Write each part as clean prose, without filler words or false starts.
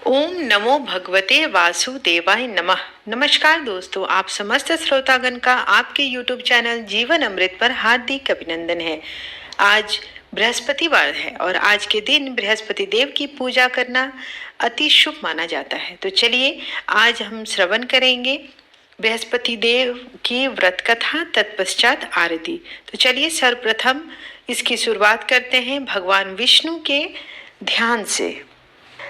ओम नमो भगवते वासुदेवाय नमः। नमस्कार दोस्तों, आप समस्त श्रोतागण का आपके YouTube चैनल जीवन अमृत पर हार्दिक अभिनंदन है। आज बृहस्पतिवार है और आज के दिन बृहस्पति देव की पूजा करना अति शुभ माना जाता है। तो चलिए आज हम श्रवण करेंगे बृहस्पति देव की व्रत कथा, तत्पश्चात आरती। तो चलिए सर्वप्रथम इसकी शुरुआत करते हैं भगवान विष्णु के ध्यान से।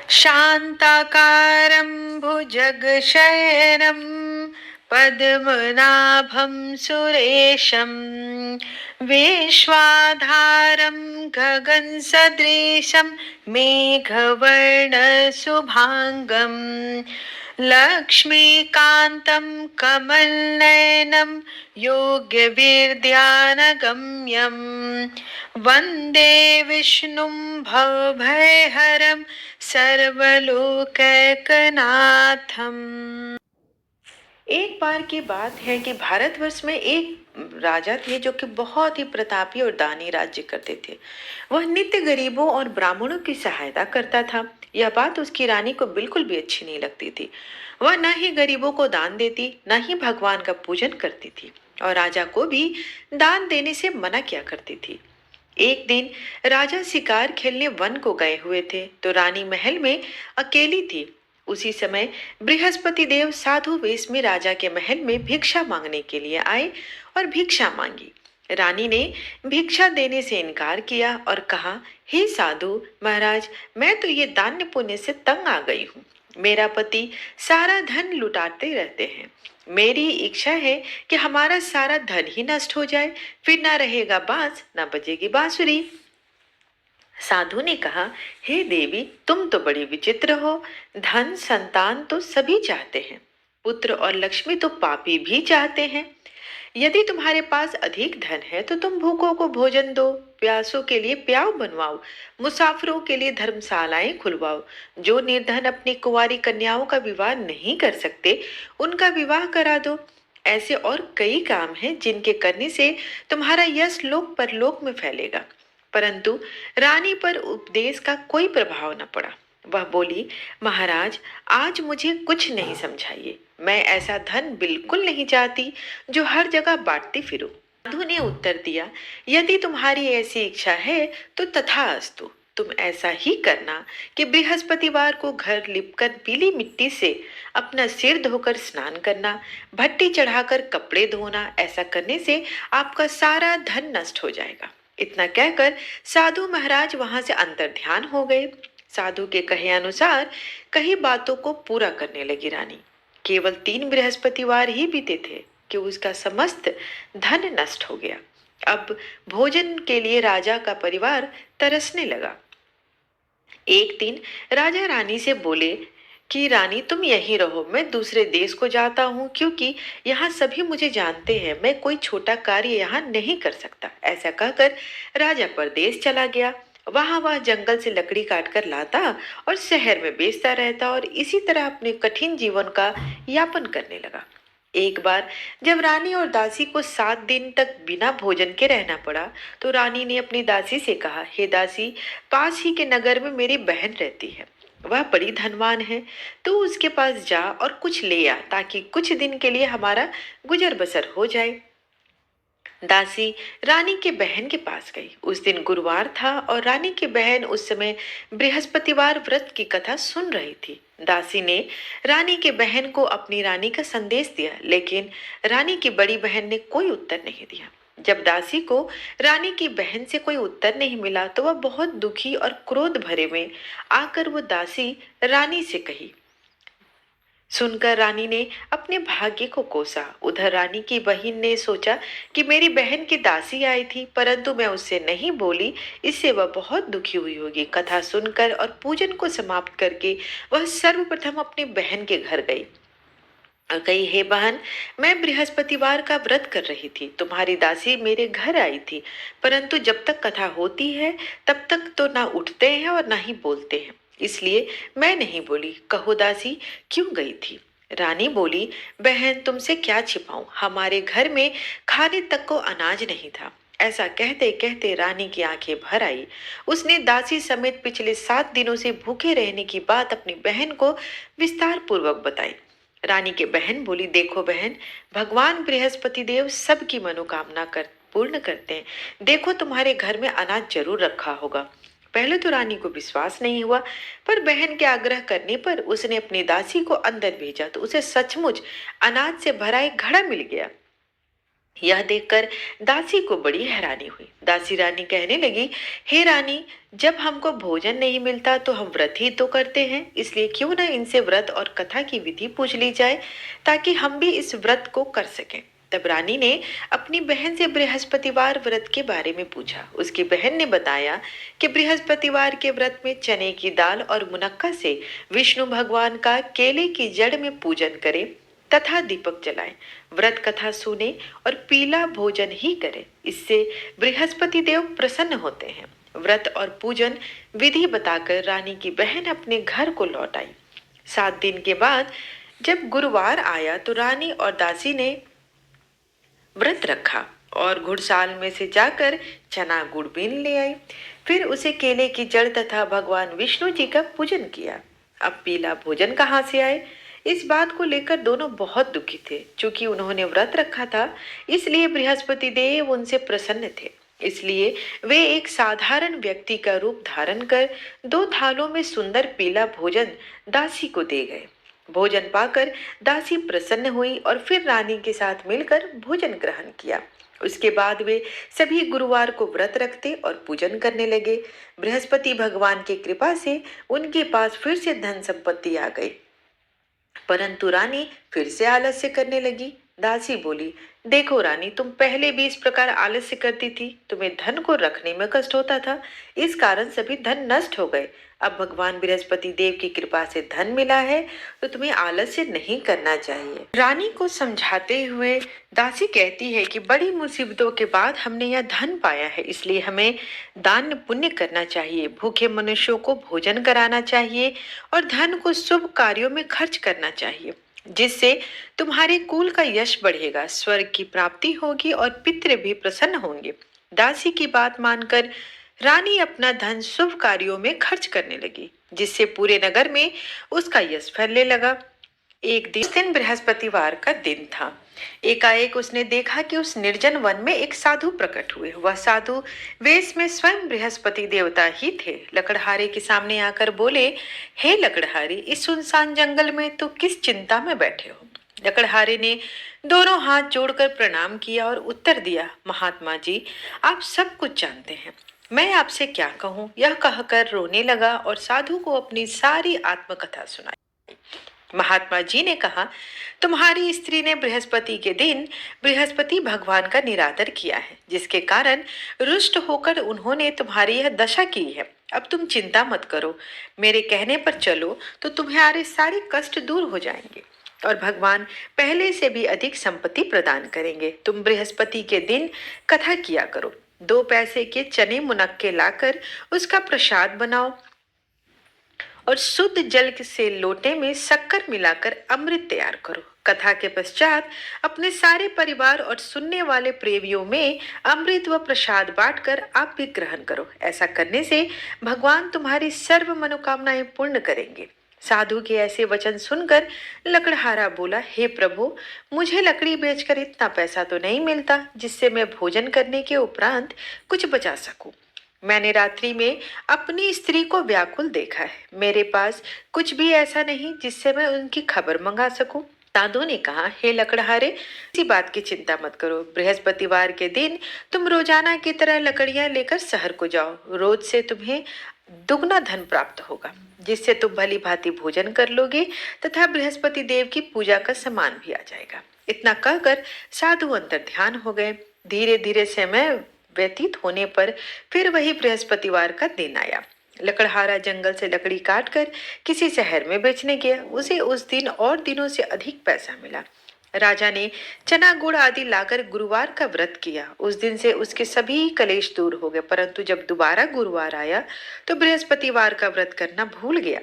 शान्ताकारं भुजगशयनं पद्मनाभं सुरेशं विश्वाधारं गगनसदृशं मेघवर्णशुभाङ्गं लक्ष्मीकान्तं कमलनयनं योग्यविद्यानगम्यं वन्दे विष्णुं भवभयहरं सर्वलोकैकनाथम। एक बार की बात है कि भारतवर्ष में एक राजा थे जो कि बहुत ही प्रतापी और दानी राज्य करते थे। वह नित्य गरीबों और ब्राह्मणों की सहायता करता था। यह बात उसकी रानी को बिल्कुल भी अच्छी नहीं लगती थी। वह न ही गरीबों को दान देती, न ही भगवान का पूजन करती थी और राजा को भी दान देने से मना किया करती थी। एक दिन राजा शिकार खेलने वन को गए हुए थे तो रानी महल में अकेली थी। उसी समय बृहस्पति देव साधु वेश में राजा के महल में भिक्षा मांगने के लिए आए और भिक्षा मांगी। रानी ने भिक्षा देने से इनकार किया और कहा, हे साधु महाराज, मैं तो ये दान्य पुण्य से तंग आ गई हूँ। मेरा पति सारा धन लुटाते रहते हैं। मेरी इच्छा है कि हमारा सारा धन ही नष्ट हो जाए, फिर ना रहेगा बांस, ना बजेगी बांसुरी। साधु ने कहा, हे देवी, तुम तो बड़ी विचित्र हो। धन संतान तो सभी चाहते हैं, पुत्र और लक्ष्मी तो पापी भी चाहते हैं। यदि तुम्हारे पास अधिक धन है तो तुम भूखों को भोजन दो, प्यासों के लिए प्याऊ बनवाओ, मुसाफिरों के लिए धर्मशालाएं खुलवाओ। जो निर्धन अपनी कुंवारी कन्याओं का विवाह नहीं कर सकते, उनका विवाह करा दो। ऐसे और कई काम हैं जिनके करने से तुम्हारा यश लोक परलोक में फैलेगा। परंतु रानी पर उपदेश का कोई प्रभाव न पड़ा। वह बोली, महाराज, आज मुझे कुछ नहीं समझाइए। मैं ऐसा धन बिल्कुल नहीं चाहती जो हर जगह बांटती फिरूं। साधु ने उत्तर दिया, यदि तुम्हारी ऐसी इच्छा है तो तथास्तु। तुम ऐसा ही करना कि बृहस्पतिवार को घर लिपकर पीली मिट्टी से अपना सिर धोकर स्नान करना, भट्टी चढ़ाकर कपड़े धोना। ऐसा करने से आपका सारा धन नष्ट हो जाएगा। इतना कहकर साधु महाराज वहां से अंतर ध्यान हो गए। साधु के कहे अनुसार कई बातों को पूरा करने लगी रानी। केवल 3 बृहस्पतिवार ही बीते थे कि उसका समस्त धन नष्ट हो गया। अब भोजन के लिए राजा का परिवार तरसने लगा। एक दिन राजा रानी से बोले कि रानी, तुम यहीं रहो, मैं दूसरे देश को जाता हूँ, क्योंकि यहाँ सभी मुझे जानते हैं। मैं कोई छोटा कार्य यहाँ नहीं कर सकता। ऐसा कहकर राजा परदेश चला गया। वहां वह जंगल से लकड़ी काट कर लाता और शहर में बेचता रहता और इसी तरह अपने कठिन जीवन का यापन करने लगा। एक बार जब रानी और दासी को 7 दिन तक बिना भोजन के रहना पड़ा तो रानी ने अपनी दासी से कहा, हे दासी, पास ही के नगर में मेरी बहन रहती है। वह बड़ी धनवान है। तू उसके पास जा और कुछ ले आ ताकि कुछ दिन के लिए हमारा गुजर बसर हो जाए। दासी रानी के बहन के पास गई। उस दिन गुरुवार था और रानी की बहन उस समय बृहस्पतिवार व्रत की कथा सुन रही थी। दासी ने रानी के बहन को अपनी रानी का संदेश दिया, लेकिन रानी की बड़ी बहन ने कोई उत्तर नहीं दिया। जब दासी को रानी की बहन से कोई उत्तर नहीं मिला तो वह बहुत दुखी और क्रोध भरे में आकर वो दासी रानी से कही। सुनकर रानी ने अपने भाग्य को कोसा। उधर रानी की बहन ने सोचा कि मेरी बहन की दासी आई थी, परंतु मैं उससे नहीं बोली, इससे वह बहुत दुखी हुई होगी। कथा सुनकर और पूजन को समाप्त करके वह सर्वप्रथम अपनी बहन के घर गई और कही, हे बहन, मैं बृहस्पतिवार का व्रत कर रही थी। तुम्हारी दासी मेरे घर आई थी, परंतु जब तक कथा होती है तब तक तो ना उठते हैं और ना ही बोलते हैं, इसलिए मैं नहीं बोली। कहो दासी, क्यों गई थी? रानी बोली, बहन, तुमसे क्या छिपाऊं, हमारे घर में खाने तक को अनाज नहीं था। ऐसा कहते कहते रानी की आंखें भर आई। उसने दासी समेत पिछले 7 दिनों से भूखे रहने की बात अपनी बहन को विस्तार पूर्वक बताई। रानी के बहन बोली, देखो बहन, भगवान बृहस्पति देव सबकी मनोकामना कर पूर्ण करते हैं। देखो तुम्हारे घर में अनाज जरूर रखा होगा। पहले तो रानी को विश्वास नहीं हुआ, पर बहन के आग्रह करने पर उसने अपनी दासी को अंदर भेजा तो उसे सचमुच अनाज से भरा एक घड़ा मिल गया। यह देखकर दासी को बड़ी हैरानी हुई। दासी रानी कहने लगी, हे रानी, जब हमको भोजन नहीं मिलता तो हम व्रत ही तो करते हैं, इसलिए क्यों न इनसे व्रत और कथा की विधि पूछ ली जाए ताकि हम भी इस व्रत को कर सकें। तब रानी ने अपनी बहन से बृहस्पतिवार व्रत के बारे में पूछा। उसकी बहन ने बताया कि बृहस्पतिवार के व्रत में चने की दाल और मुनक्का से विष्णु भगवान का केले की जड़ में पूजन करें तथा दीपक जलाएं, व्रत कथा सुने और पीला भोजन ही करें। इससे बृहस्पति देव प्रसन्न होते हैं। व्रत और पूजन विधि बताकर रानी की बहन अपने घर को लौट आई। 7 दिन के बाद जब गुरुवार आया तो रानी और दासी ने व्रत रखा और घुड़साल में से जाकर चना गुड़ बीन ले आई। फिर उसे केले की जड़ तथा भगवान विष्णु जी का पूजन किया। अब पीला भोजन कहाँ से आए, इस बात को लेकर दोनों बहुत दुखी थे। चूंकि उन्होंने व्रत रखा था, इसलिए बृहस्पति देव उनसे प्रसन्न थे। इसलिए वे एक साधारण व्यक्ति का रूप धारण कर 2 थालों में सुंदर पीला भोजन दासी को दे गए। भोजन पाकर दासी प्रसन्न हुई और फिर रानी के साथ मिलकर भोजन ग्रहण किया। उसके बाद वे सभी गुरुवार को व्रत रखते और पूजन करने लगे। बृहस्पति भगवान की कृपा से उनके पास फिर से धन संपत्ति आ गई, परंतु रानी फिर से आलस्य करने लगी। दासी बोली, देखो रानी, तुम पहले भी इस प्रकार आलस्य करती थी, तुम्हें धन को रखने में कष्ट होता था, इस कारण सभी धन नष्ट हो गए। अब भगवान बृहस्पति देव की कृपा से धन मिला है तो तुम्हें आलस्य नहीं करना चाहिए। रानी को समझाते हुए दासी कहती है कि बड़ी मुसीबतों के बाद हमने यह धन पाया है, इसलिए हमें दान पुण्य करना चाहिए, भूखे मनुष्यों को भोजन कराना चाहिए और धन को शुभ कार्यों में खर्च करना चाहिए, जिससे तुम्हारे कुल का यश बढ़ेगा, स्वर्ग की प्राप्ति होगी और पितृ भी प्रसन्न होंगे। दासी की बात मानकर रानी अपना धन शुभ कार्यों में खर्च करने लगी, जिससे पूरे नगर में उसका यश फैलने लगा। एक दिन बृहस्पतिवार का दिन था। एकाएक उसने देखा कि उस निर्जन वन में एक साधु प्रकट हुए। वह साधु वेश में स्वयं बृहस्पति देवता ही थे। लकड़हारे के सामने आकर बोले, हे लकड़हारी, इस सुनसान जंगल में तो किस चिंता में बैठे हो। लकड़हारे ने दोनों हाथ जोड़कर प्रणाम किया और उत्तर दिया, महात्मा जी, आप सब कुछ जानते हैं, मैं आपसे क्या कहूँ। यह कहकर रोने लगा और साधु को अपनी सारी आत्मकथा सुनाई। महात्मा जी ने कहा, तुम्हारी स्त्री ने बृहस्पति के दिन बृहस्पति भगवान का निरादर किया है, जिसके कारण रुष्ट होकर उन्होंने तुम्हारी यह दशा की है। अब तुम चिंता मत करो, मेरे कहने पर चलो तो तुम्हारे सारे कष्ट दूर हो जाएंगे और भगवान पहले से भी अधिक संपत्ति प्रदान करेंगे। तुम बृहस्पति के दिन कथा किया करो, 2 पैसे के चने मुनक्के लाकर उसका प्रसाद बनाओ और शुद्ध जल से लोटे में शक्कर मिलाकर अमृत तैयार करो। कथा के पश्चात अपने सारे परिवार और सुनने वाले प्रेमियों में अमृत व प्रसाद बांटकर आप भी ग्रहण करो। ऐसा करने से भगवान तुम्हारी सर्व मनोकामनाएं पूर्ण करेंगे। साधु के ऐसे वचन सुनकर लकड़हारा बोला, हे प्रभु, मुझे लकड़ी बेचकर इतना पैसा तो नहीं मिलता जिससे मैं भोजन करने के उपरांत कुछ बचा सकूं। मैंने रात्रि में अपनी स्त्री को व्याकुल देखा है, मेरे पास कुछ भी ऐसा नहीं जिससे मैं उनकी खबर मंगा सकूं। साधु ने कहा, हे लकड़हारे, इसी बात की चिंता मत करो। बृहस्पतिवार के दिन तुम रोजाना की तरह लकड़ियां लेकर शहर को जाओ। रोज से तुम्हें दुगना धन प्राप्त होगा, जिससे तुम भली भांति भोजन कर लोगे तथा बृहस्पति देव की पूजा का सामान भी आ जाएगा। इतना कहकर साधु अंतर ध्यान हो गए। धीरे धीरे समय व्यतीत होने पर फिर वही बृहस्पतिवार का दिन आया। लकड़हारा जंगल से लकड़ी काटकर किसी शहर में बेचने गया। उसे उस दिन और दिनों से अधिक पैसा मिला। राजा ने चना गुड़ आदि लाकर गुरुवार का व्रत किया। उस दिन से उसके सभी कलेश दूर हो गए, परंतु जब दोबारा गुरुवार आया तो बृहस्पतिवार का व्रत करना भूल गया।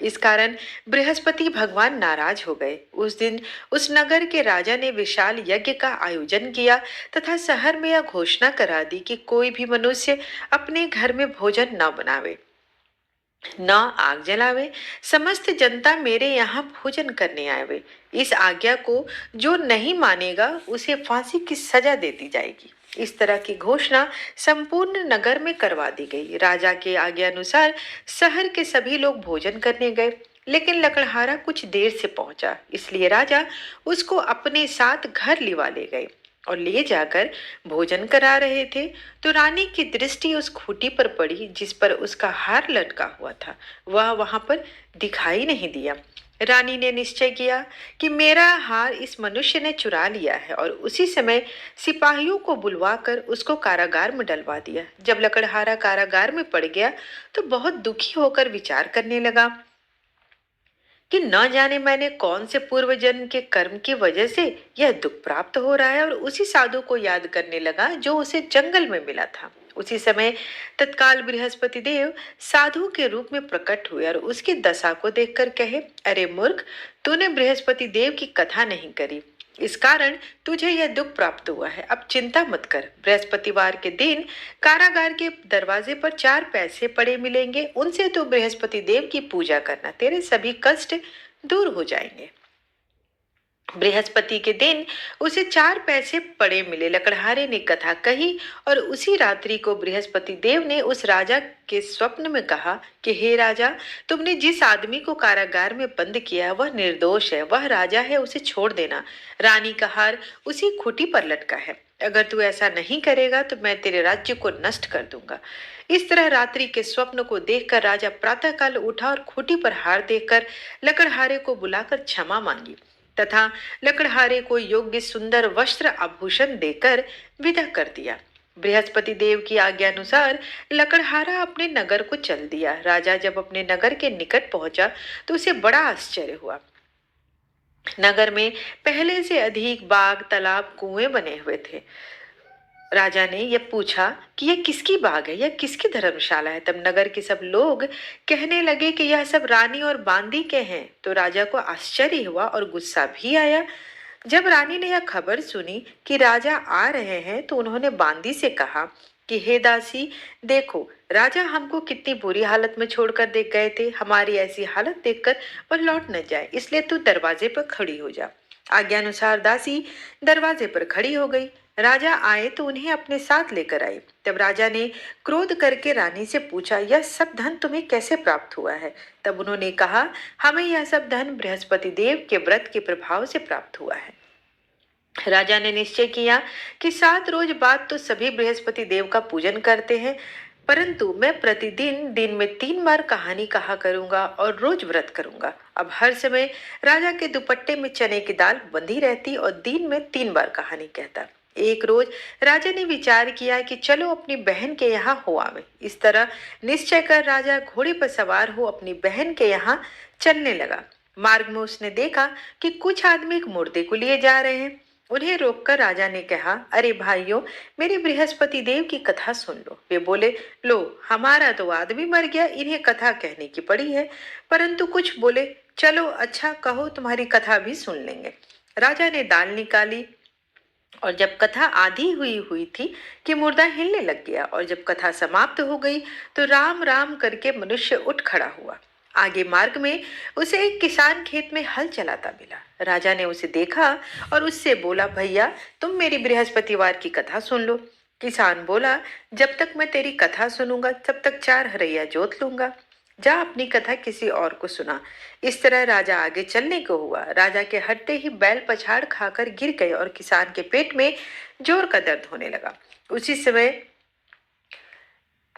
इस कारण बृहस्पति भगवान नाराज हो गए। उस दिन उस नगर के राजा ने विशाल यज्ञ का आयोजन किया तथा शहर में यह घोषणा करा दी कि कोई भी मनुष्य अपने घर में भोजन न बनावे, न आग जलावे, समस्त जनता मेरे यहाँ भोजन करने आवे। इस आज्ञा को जो नहीं मानेगा उसे फांसी की सजा दे दी जाएगी। इस तरह की घोषणा संपूर्ण नगर में करवा दी गई। राजा के आज्ञा अनुसार शहर के सभी लोग भोजन करने गए, लेकिन लकड़हारा कुछ देर से पहुंचा, इसलिए राजा उसको अपने साथ घर लिवा ले गए और ले जाकर भोजन करा रहे थे तो रानी की दृष्टि उस खूंटी पर पड़ी जिस पर उसका हार लटका हुआ था। वह वहां पर दिखाई नहीं दिया। रानी ने निश्चय किया कि मेरा हार इस मनुष्य ने चुरा लिया है और उसी समय सिपाहियों को बुलवाकर उसको कारागार में डलवा दिया। जब लकड़हारा कारागार में पड़ गया तो बहुत दुखी होकर विचार करने लगा कि न जाने मैंने कौन से पूर्व जन्म के कर्म की वजह से यह दुख प्राप्त हो रहा है, और उसी साधु को याद करने लगा जो उसे जंगल में मिला था। उसी समय तत्काल बृहस्पति देव साधु के रूप में प्रकट हुए और उसकी दशा को देखकर कहे, अरे मूर्ख, तूने बृहस्पति देव की कथा नहीं करी, इस कारण तुझे यह दुख प्राप्त हुआ है। अब चिंता मत कर, बृहस्पतिवार के दिन कारागार के दरवाजे पर 4 पैसे पड़े मिलेंगे, उनसे तो बृहस्पति देव की पूजा करना, तेरे सभी कष्ट दूर हो जाएंगे। बृहस्पति के दिन उसे 4 पैसे पड़े मिले। लकड़हारे ने कथा कही और उसी रात्रि को बृहस्पति देव ने उस राजा के स्वप्न में कहा कि हे राजा, तुमने जिस आदमी को कारागार में बंद किया वह निर्दोष है, वह राजा है, उसे छोड़ देना। रानी का हार उसी खूंटी पर लटका है, अगर तू ऐसा नहीं करेगा तो मैं तेरे राज्य को नष्ट कर दूंगा। इस तरह रात्रि के स्वप्न को देखकर राजा प्रातःकाल उठा और खूंटी पर हार देखकर लकड़हारे को बुलाकर क्षमा मांगी तथा लकड़हारे को योग्य सुंदर वस्त्र आभूषण देकर विदा कर दिया। बृहस्पति देव की आज्ञा अनुसार लकड़हारा अपने नगर को चल दिया। राजा जब अपने नगर के निकट पहुंचा तो उसे बड़ा आश्चर्य हुआ। नगर में पहले से अधिक बाग, तालाब, कुएं बने हुए थे। राजा ने यह पूछा कि यह किसकी बाग है, यह किसकी धर्मशाला है। तब नगर के सब लोग कहने लगे कि यह सब रानी और बांदी के हैं। तो राजा को आश्चर्य हुआ और गुस्सा भी आया। जब रानी ने यह खबर सुनी कि राजा आ रहे हैं तो उन्होंने बांदी से कहा कि हे दासी, देखो राजा हमको कितनी बुरी हालत में छोड़कर देख गए थे, हमारी ऐसी हालत देखकर वह लौट न जाए, इसलिए तू दरवाजे पर खड़ी हो जा। आज्ञा अनुसार दासी दरवाजे पर खड़ी हो गई। राजा आए तो उन्हें अपने साथ लेकर आई। तब राजा ने क्रोध करके रानी से पूछा, यह सब धन तुम्हें कैसे प्राप्त हुआ है। तब उन्होंने कहा, हमें यह सब धन बृहस्पति देव के व्रत के प्रभाव से प्राप्त हुआ है। राजा ने निश्चय किया कि 7 रोज बाद तो सभी बृहस्पति देव का पूजन करते हैं, परंतु मैं प्रतिदिन दिन में 3 बार कहानी कहा करूंगा और रोज व्रत करूंगा। अब हर समय राजा के दुपट्टे में चने की दाल बंधी रहती और दिन में 3 बार कहानी कहता। एक रोज राजा ने विचार किया कि चलो अपनी बहन के यहाँ हो आवे। इस तरह निश्चय कर राजा घोड़े पर सवार हो अपनी बहन के यहाँ चलने लगा। मार्ग में उसने देखा कि कुछ आदमी एक मुर्दे को लिए जा रहे हैं। उन्हें रोककर राजा ने कहा, अरे भाइयों, मेरी बृहस्पति देव की कथा सुन लो। वे बोले, लो, हमारा तो आदमी मर गया, इन्हें कथा कहने की पड़ी है। परंतु कुछ बोले, चलो अच्छा कहो, तुम्हारी कथा भी सुन लेंगे। राजा ने दाल निकाली और जब कथा आधी हुई हुई थी कि मुर्दा हिलने लग गया, और जब कथा समाप्त हो गई तो राम राम करके मनुष्य उठ खड़ा हुआ। आगे मार्ग में उसे एक किसान खेत में हल चलाता मिला। राजा ने उसे देखा और उससे बोला, भैया, तुम मेरी बृहस्पतिवार की कथा सुन लो। किसान बोला, जब तक मैं तेरी कथा सुनूंगा तब तक 4 हरैया जोत लूंगा। जा अपनी कथा किसी और को सुना। इस तरह राजा आगे चलने को हुआ। राजा के हटते ही बैल पछाड़ खाकर गिर गए और किसान के पेट में जोर का दर्द होने लगा। उसी समय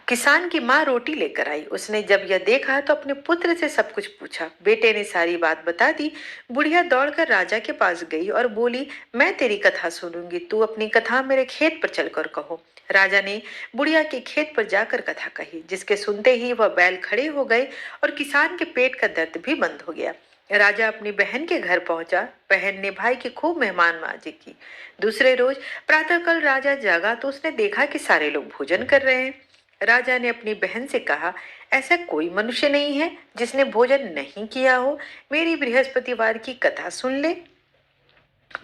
किसान की माँ रोटी लेकर आई। उसने जब यह देखा तो अपने पुत्र से सब कुछ पूछा। बेटे ने सारी बात बता दी। बुढ़िया दौड़कर राजा के पास गई और बोली, मैं तेरी कथा सुनूंगी, तू अपनी कथा मेरे खेत पर चलकर कहो। राजा ने बुढ़िया के खेत पर जाकर कथा कही, जिसके सुनते ही वह बैल खड़े हो गए और किसान के पेट का दर्द भी बंद हो गया। राजा अपनी बहन के घर पहुंचा। बहन ने भाई की खूब मेहमानबाजी की। दूसरे रोज प्रातःकाल राजा जागा तो उसने देखा कि सारे लोग भोजन कर रहे हैं। राजा ने अपनी बहन से कहा, ऐसा कोई मनुष्य नहीं है जिसने भोजन नहीं किया हो। मेरी बृहस्पतिवार की कथा सुन ले।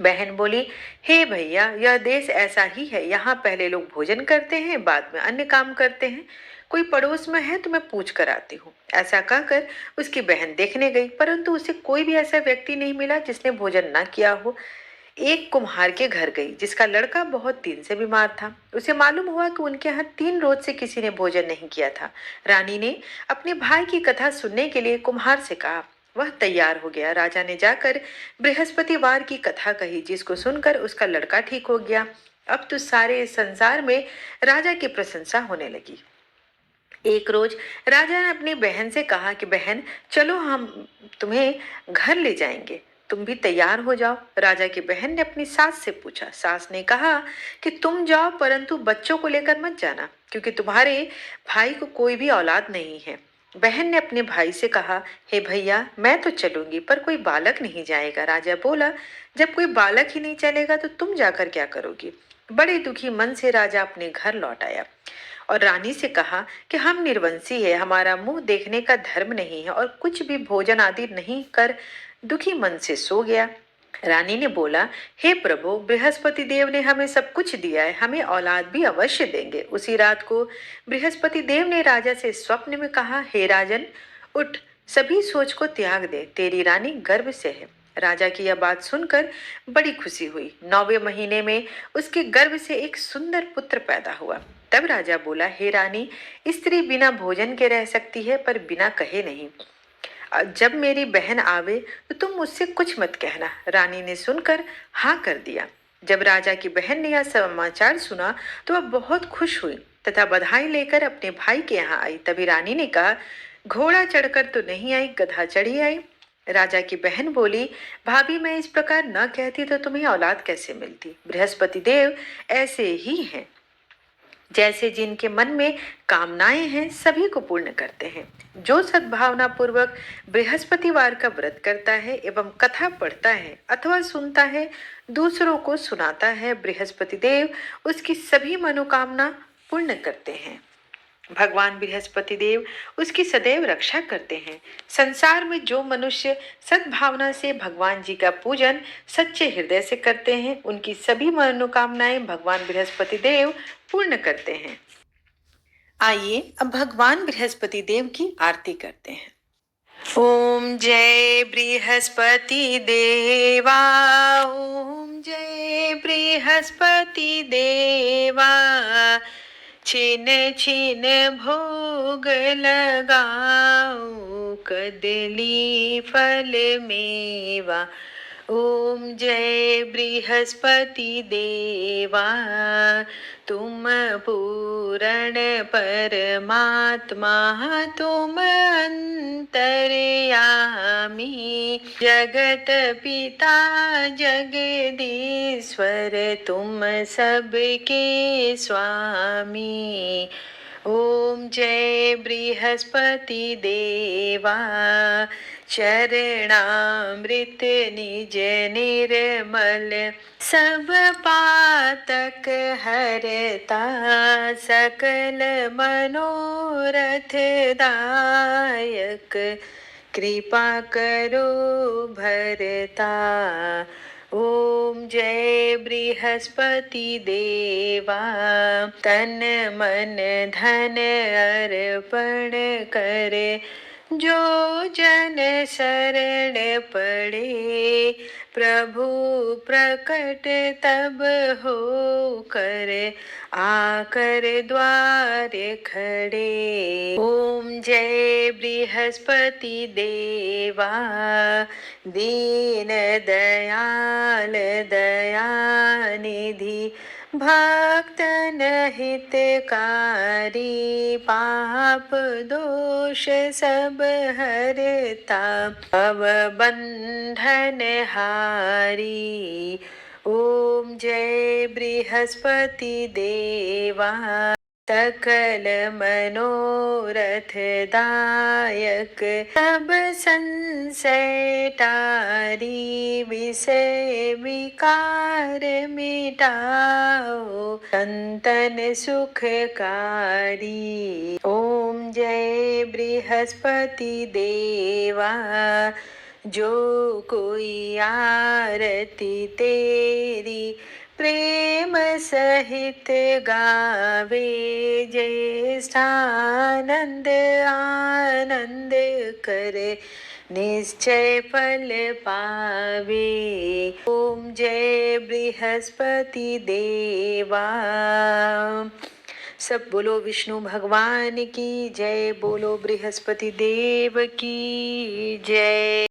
बहन बोली, हे भैया, यह देश ऐसा ही है। यहाँ पहले लोग भोजन करते हैं, बाद में अन्य काम करते हैं। कोई पड़ोस में है तो मैं पूछ कर आती हूँ। ऐसा कहकर उसकी बहन देखने गई, परंतु उसे कोई भी ऐसा व्यक्ति नहीं मिला जिसने भोजन न किया हो। एक कुम्हार के घर गई जिसका लड़का बहुत दिन से बीमार था। उसे मालूम हुआ कि उनके यहाँ 3 रोज से किसी ने भोजन नहीं किया था। रानी ने अपने भाई की कथा सुनने के लिए कुम्हार से कहा। वह तैयार हो गया। राजा ने जाकर बृहस्पतिवार की कथा कही, जिसको सुनकर उसका लड़का ठीक हो गया। अब तो सारे संसार में राजा की प्रशंसा होने लगी। एक रोज राजा ने अपनी बहन से कहा कि बहन, चलो हम तुम्हें घर ले जाएंगे, तुम भी तैयार हो जाओ। राजा की बहन ने अपनी सास से पूछा। सास ने कहा कि तुम जाओ, परंतु बच्चों को लेकर मत जाना, क्योंकि तुम्हारे भाई को कोई भी औलाद नहीं है। बहन ने अपने भाई से कहा, हे भैया, मैं तो चलूंगी, पर कोई बालक नहीं जाएगा। राजा बोला, जब कोई बालक ही नहीं चलेगा तो तुम जाकर क्या करोगी। बड़े दुखी मन से राजा अपने घर लौट आया और रानी से कहा कि हम निर्वंशी है, हमारा मुंह देखने का धर्म नहीं है, और कुछ भी भोजन आदि नहीं कर दुखी मन से सो गया। रानी ने बोला, हे प्रभु, बृहस्पति देव ने हमें सब कुछ दिया है, हमें औलाद भी अवश्य देंगे। उसी रात को बृहस्पति देव ने राजा से स्वप्न में कहा, हे राजन, उठ, सभी सोच को त्याग दे, तेरी रानी गर्भ से है। राजा की यह बात सुनकर बड़ी खुशी हुई। 9वें महीने में उसके गर्भ से एक सुंदर पुत्र पैदा हुआ। तब राजा बोला, हे रानी, स्त्री बिना भोजन के रह सकती है, पर बिना कहे नहीं। जब मेरी बहन आवे तो तुम मुझसे कुछ मत कहना। रानी ने सुनकर हाँ कर दिया। जब राजा की बहन ने यह समाचार सुना तो वह बहुत खुश हुई तथा बधाई लेकर अपने भाई के यहाँ आई। तभी रानी ने कहा, घोड़ा चढ़कर तो नहीं आई, गधा चढ़ी आई। राजा की बहन बोली, भाभी, मैं इस प्रकार न कहती तो तुम्हें औलाद कैसे मिलती। बृहस्पति देव ऐसे ही हैं, जैसे जिनके मन में कामनाएं हैं सभी को पूर्ण करते हैं। जो सद्भावना पूर्वक बृहस्पतिवार का व्रत करता है एवं कथा पढ़ता है अथवा सुनता है, दूसरों को सुनाता है, बृहस्पति देव उसकी सभी मनोकामना पूर्ण करते हैं। भगवान बृहस्पति देव उसकी सदैव रक्षा करते हैं। संसार में जो मनुष्य सद्भावना से भगवान जी का पूजन सच्चे हृदय से करते हैं, उनकी सभी मनोकामनाएं भगवान बृहस्पति देव पूर्ण करते हैं। आइए अब भगवान बृहस्पति देव की आरती करते हैं। ओम जय बृहस्पति देवा, ओम जय बृहस्पति देवा, छिन छिन भोग लगाओ, कदली फल मेवा। ओम जय बृहस्पति देवा, तुम पूर्ण परमात्मा, तुम अंतर्यामी, जगत पिता जगदीश्वर, तुम सबके स्वामी। ओम जय बृहस्पति देवा, चरणामृत निज निर्मल, सब पातक हरता, सकल मनोरथ दायक, कृपा करो भरता। ओम जय बृहस्पति देवा, तन मन धन अर्पण करे, जो जन शरण पड़े, प्रभु प्रकट तब हो कर, आकर द्वार खड़े। ओम जय बृहस्पति देवा, दीन दयाल दयानिधि, भक्तन हितकारी, पाप दोष सब हरता, भव बंधन हारी। ओम जय बृहस्पति देवा, सकल मनोरथ दायक, सब संशय टारी विषय विकार मिटाओ, संतन सुखकारी। ओम जय बृहस्पति देवा, जो कोई आरती तेरी प्रेम सहित गावे, ज्येष्ठानंद आनंद करे, निश्चय फल पावे। ओम जय बृहस्पति देवा। सब बोलो विष्णु भगवान की जय, बोलो बृहस्पति देव की जय।